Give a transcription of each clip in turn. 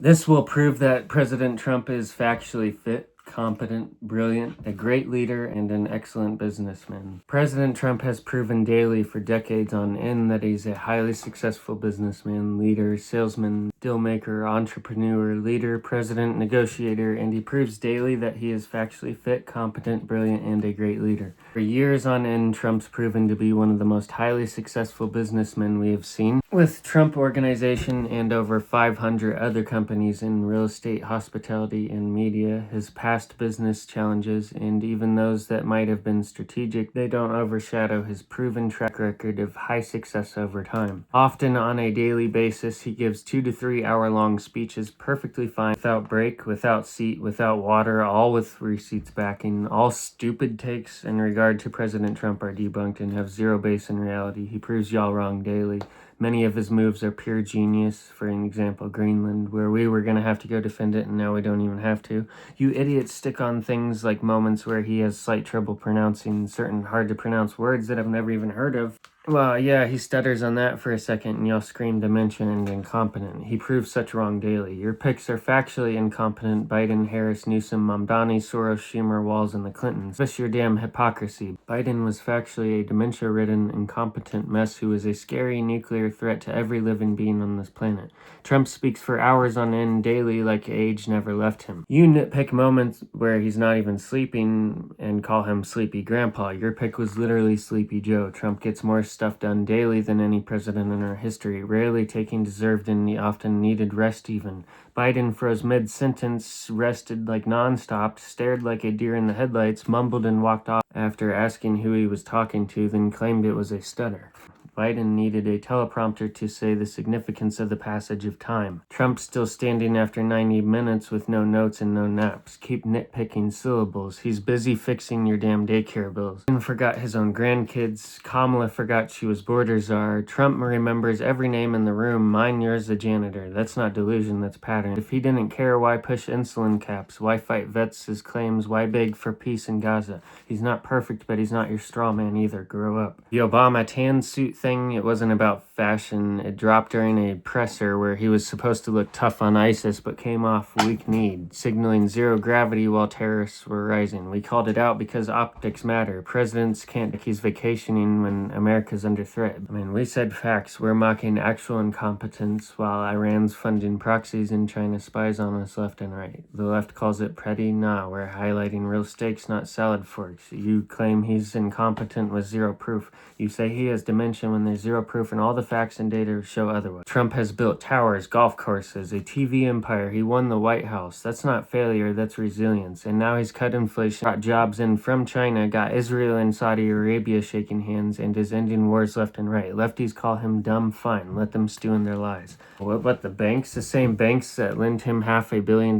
This will prove that President Trump is factually fit, competent, brilliant, a great leader, and an excellent businessman. President Trump has proven daily for decades on end that he's a highly successful businessman, leader, salesman, dealmaker, entrepreneur, leader, president, negotiator, and he proves daily that he is factually fit, competent, brilliant, and a great leader. For years on end, Trump's proven to be one of the most highly successful businessmen we have seen. With Trump Organization and over 500 other companies in real estate, hospitality, and media, his past business challenges, and even those that might have been strategic, they don't overshadow his proven track record of high success over time. Often on a daily basis, he gives 2 to 3 hour-long speeches perfectly fine, without break, without seat, without water, all with receipts backing. All stupid takes in regard to President Trump are debunked and have zero base in reality. He proves y'all wrong daily. Many of his moves are pure genius. For an example, Greenland, where we were going to have to go defend it and now we don't even have to. You idiots stick on things like moments where he has slight trouble pronouncing certain hard-to-pronounce words that I've never even heard of. Well, yeah, he stutters on that for a second and y'all scream dementia and incompetent. He proves such wrong daily. Your picks are factually incompetent. Biden, Harris, Newsom, Mamdani, Soros, Schumer, Walz, and the Clintons. What's your damn hypocrisy? Biden was factually a dementia-ridden, incompetent mess who is a scary nuclear threat to every living being on this planet. Trump speaks for hours on end daily like age never left him. You nitpick moments where he's not even sleeping and call him Sleepy Grandpa. Your pick was literally Sleepy Joe. Trump gets more stuff done daily than any president in our history, rarely taking deserved and often needed rest even. Biden froze mid-sentence, rested like non-stop, stared like a deer in the headlights, mumbled and walked off after asking who he was talking to, then claimed it was a stutter. Biden needed a teleprompter to say the significance of the passage of time. Trump's still standing after 90 minutes with no notes and no naps. Keep nitpicking syllables. He's busy fixing your damn daycare bills. Biden forgot his own grandkids. Kamala forgot she was border czar. Trump remembers every name in the room. Mine, yours, the janitor. That's not delusion, that's pattern. If he didn't care, why push insulin caps? Why fight vets' his claims? Why beg for peace in Gaza? He's not perfect, but he's not your straw man either. Grow up. The Obama tan suit thing, it wasn't about fashion. It dropped during a presser where he was supposed to look tough on ISIS but came off weak-kneed, signaling zero gravity while terrorists were rising. We called it out because optics matter. Presidents can't take he's vacationing when America's under threat. I mean, we said facts. We're mocking actual incompetence while Iran's funding proxies and China spies on us left and right. The left calls it pretty. Nah, we're highlighting real stakes, not salad forks. You claim he's incompetent with zero proof. You say he has dementia when there's zero proof and all the facts and data show otherwise. Trump has built towers, golf courses, a TV empire. He won the White House. That's not failure, that's resilience. And now he's cut inflation, got jobs in from China, got Israel and Saudi Arabia shaking hands, and is ending wars left and right. Lefties call him dumb. Fine, let them stew in their lies. What the banks? The same banks that lent him $500 million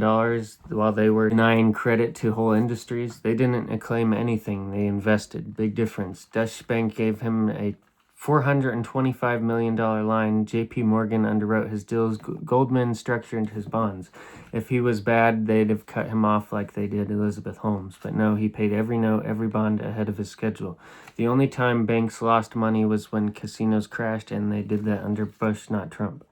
while they were denying credit to whole industries? They didn't claim anything, they invested. Big difference. Deutsche Bank gave him a $425 million line. JP Morgan underwrote his deals. Goldman structured his bonds. If he was bad, they'd have cut him off like they did Elizabeth Holmes. But no, he paid every note, every bond ahead of his schedule. The only time banks lost money was when casinos crashed, and they did that under Bush, not Trump.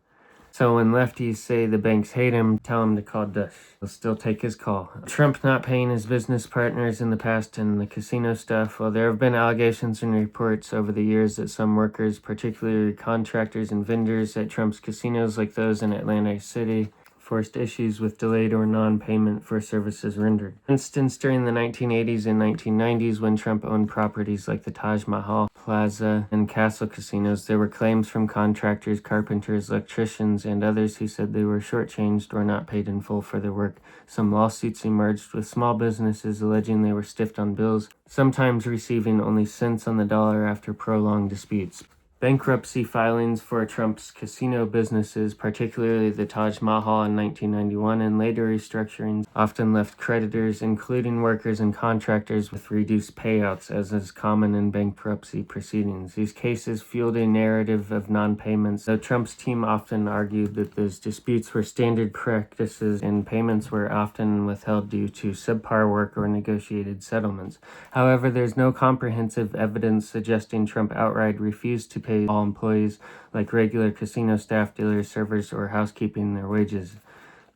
So when lefties say the banks hate him, tell him to call Dush. He'll still take his call. Trump not paying his business partners in the past and the casino stuff. Well, there have been allegations and reports over the years that some workers, particularly contractors and vendors at Trump's casinos like those in Atlantic City, forced issues with delayed or non-payment for services rendered. For instance, during the 1980s and 1990s, when Trump owned properties like the Taj Mahal, Plaza, and Castle casinos, there were claims from contractors, carpenters, electricians, and others who said they were shortchanged or not paid in full for their work. Some lawsuits emerged with small businesses alleging they were stiffed on bills, sometimes receiving only cents on the dollar after prolonged disputes. Bankruptcy filings for Trump's casino businesses, particularly the Taj Mahal in 1991, and later restructurings often left creditors, including workers and contractors, with reduced payouts, as is common in bankruptcy proceedings. These cases fueled a narrative of non-payments, though Trump's team often argued that those disputes were standard practices and payments were often withheld due to subpar work or negotiated settlements. However, there's no comprehensive evidence suggesting Trump outright refused to pay all employees, like regular casino staff, dealers, servers, or housekeeping, their wages.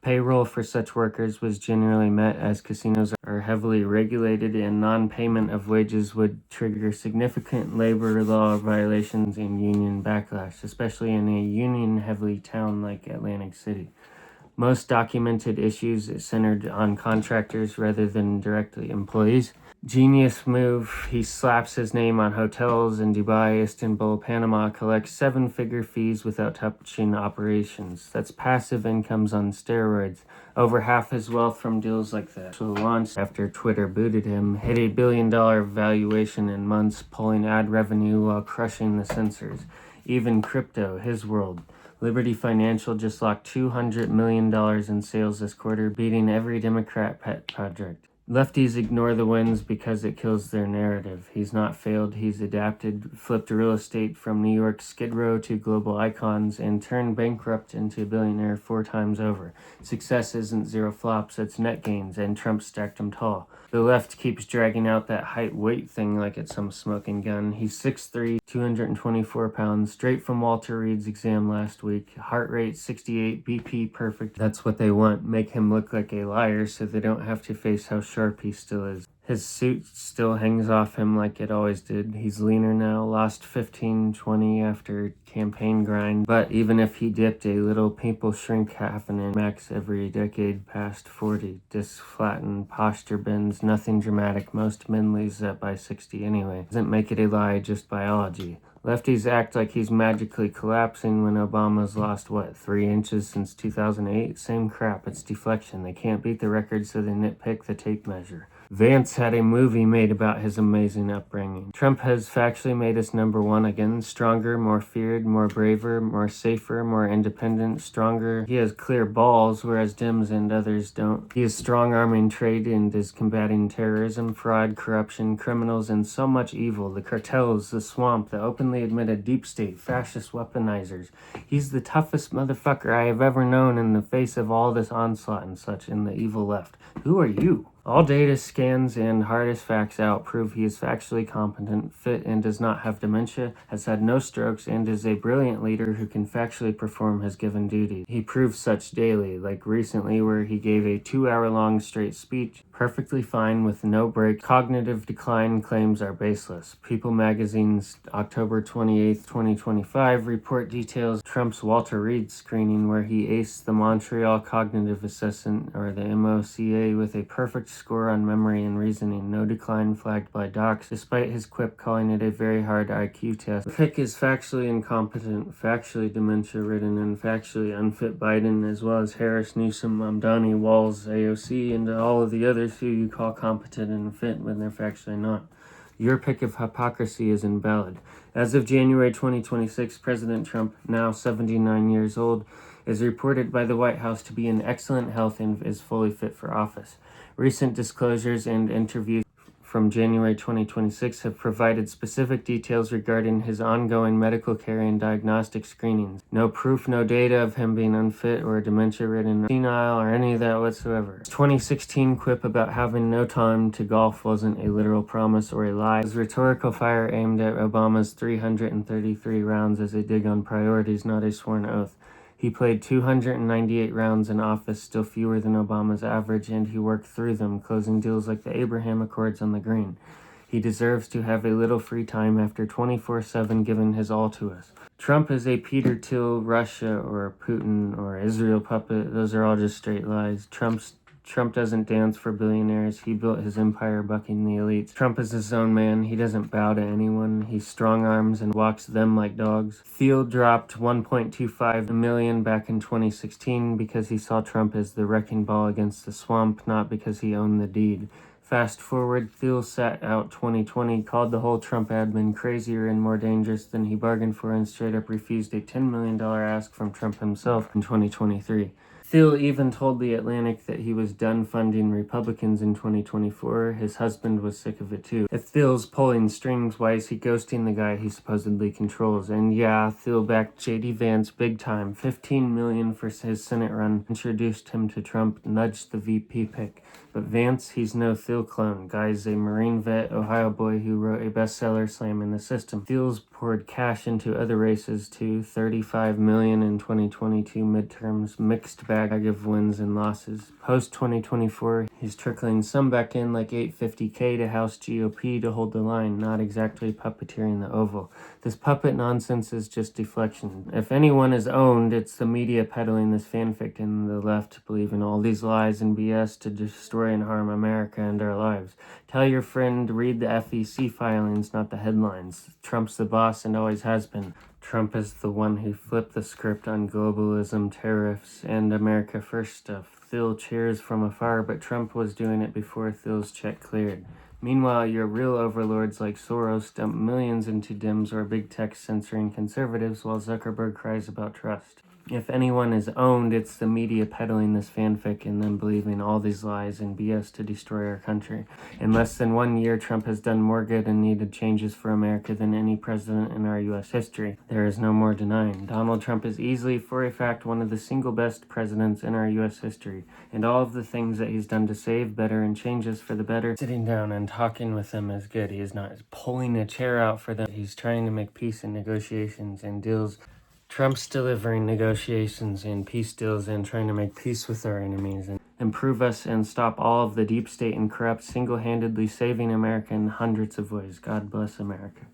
Payroll for such workers was generally met as casinos are heavily regulated and non-payment of wages would trigger significant labor law violations and union backlash, especially in a union-heavy town like Atlantic City. Most documented issues centered on contractors rather than directly employees. Genius move. He slaps his name on hotels in Dubai, Istanbul, Panama, collects seven-figure fees without touching operations. That's passive incomes on steroids. Over half his wealth from deals like that. So launched after Twitter booted him, hit $1 billion valuation in months, pulling ad revenue while crushing the censors. Even crypto, his world. Liberty Financial just locked $200 million in sales this quarter, beating every Democrat pet project. Lefties ignore the wins because it kills their narrative. He's not failed, he's adapted, flipped real estate from New York's Skid Row to global icons, and turned bankrupt into a billionaire 4 times over. Success isn't zero flops, it's net gains, and Trump stacked them tall. The left keeps dragging out that height-weight thing like it's some smoking gun. He's 6'3", 224 pounds, straight from Walter Reed's exam last week. Heart rate 68, BP perfect. That's what they want. Make him look like a liar so they don't have to face how sharp he still is. His suit still hangs off him like it always did. He's leaner now, lost 15-20 after campaign grind. But even if he dipped a little, people shrink half an inch max every decade past 40. Disc flatten, posture bends, nothing dramatic. Most men lose that by 60 anyway. Doesn't make it a lie, just biology. Lefties act like he's magically collapsing when Obama's lost, 3 inches since 2008? Same crap, it's deflection. They can't beat the record, so they nitpick the tape measure. Vance had a movie made about his amazing upbringing. Trump has factually made us number one again, stronger, more feared, more braver, more safer, more independent, stronger. He has clear balls, whereas Dems and others don't. He is strong-arming trade and is combating terrorism, fraud, corruption, criminals, and so much evil. The cartels, the swamp, the openly admitted deep state, fascist weaponizers. He's the toughest motherfucker I have ever known in the face of all this onslaught and such in the evil left. Who are you? All data scans and hardest facts out prove he is factually competent, fit, and does not have dementia, has had no strokes, and is a brilliant leader who can factually perform his given duties. He proves such daily, like recently where he gave a 2-hour-long straight speech, perfectly fine with no break. Cognitive decline claims are baseless. People Magazine's October 28, 2025 report details Trump's Walter Reed screening where he aced the Montreal Cognitive Assessment, or the MOCA, with a perfect score on memory and reasoning, no decline flagged by docs, despite his quip calling it a very hard IQ test. Pick is factually incompetent, factually dementia-ridden, and factually unfit Biden, as well as Harris, Newsom, Mamdani, Walz, AOC, and all of the others who you call competent and fit when they're factually not. Your pick of hypocrisy is invalid. As of January 2026, President Trump, now 79 years old, is reported by the White House to be in excellent health and is fully fit for office. Recent disclosures and interviews from January 2026 have provided specific details regarding his ongoing medical care and diagnostic screenings. No proof, no data of him being unfit or dementia-ridden, senile, or any of that whatsoever. His 2016 quip about having no time to golf wasn't a literal promise or a lie. It was rhetorical fire aimed at Obama's 333 rounds as a dig on priorities, not a sworn oath. He played 298 rounds in office, still fewer than Obama's average, and he worked through them, closing deals like the Abraham Accords on the green. He deserves to have a little free time after 24/7 giving his all to us. Trump is a Peter Thiel, Russia, or Putin, or Israel puppet. Those are all just straight lies. Trump doesn't dance for billionaires. He built his empire bucking the elites. Trump is his own man. He doesn't bow to anyone. He strong arms and walks them like dogs. Thiel dropped $1.25 million back in 2016 because he saw Trump as the wrecking ball against the swamp, not because he owned the deed. Fast forward, Thiel sat out 2020, called the whole Trump admin crazier and more dangerous than he bargained for, and straight up refused a $10 million ask from Trump himself in 2023. Thiel even told The Atlantic that he was done funding Republicans in 2024. His husband was sick of it too. If Thiel's pulling strings, why is he ghosting the guy he supposedly controls? And yeah, Thiel backed J.D. Vance big time. $15 million for his Senate run. Introduced him to Trump, nudged the VP pick. But Vance, he's no Thiel clone. Guy's a Marine vet, Ohio boy who wrote a bestseller slamming the system. Thiel's poured cash into other races too. $35 million in 2022 midterms, mixed bag bag of wins and losses. Post 2024, he's trickling some back in like $850K to House GOP to hold the line, not exactly puppeteering the Oval. This puppet nonsense is just deflection. If anyone is owned, it's the media peddling this fanfic and the left believing all these lies and BS to destroy and harm America and our lives. Tell your friend to read the FEC filings, not the headlines. Trump's the boss and always has been. Trump is the one who flipped the script on globalism, tariffs, and America First stuff. Thiel cheers from afar, but Trump was doing it before Thiel's check cleared. Meanwhile, your real overlords like Soros dump millions into Dems or big tech censoring conservatives while Zuckerberg cries about trust. If anyone is owned, it's the media peddling this fanfic and then believing all these lies and BS to destroy our country. In less than 1 year, Trump has done more good and needed changes for America than any president in our U.S. history. There is no more denying. Donald Trump is easily, for a fact, one of the single best presidents in our U.S. history, and all of the things that he's done to save, better, and changes for the better. Sitting down and talking with them is good. He is not pulling a chair out for them. He's trying to make peace and negotiations and deals. Trump's delivering negotiations and peace deals and trying to make peace with our enemies and improve us and stop all of the deep state and corrupt, single-handedly saving America in hundreds of ways. God bless America.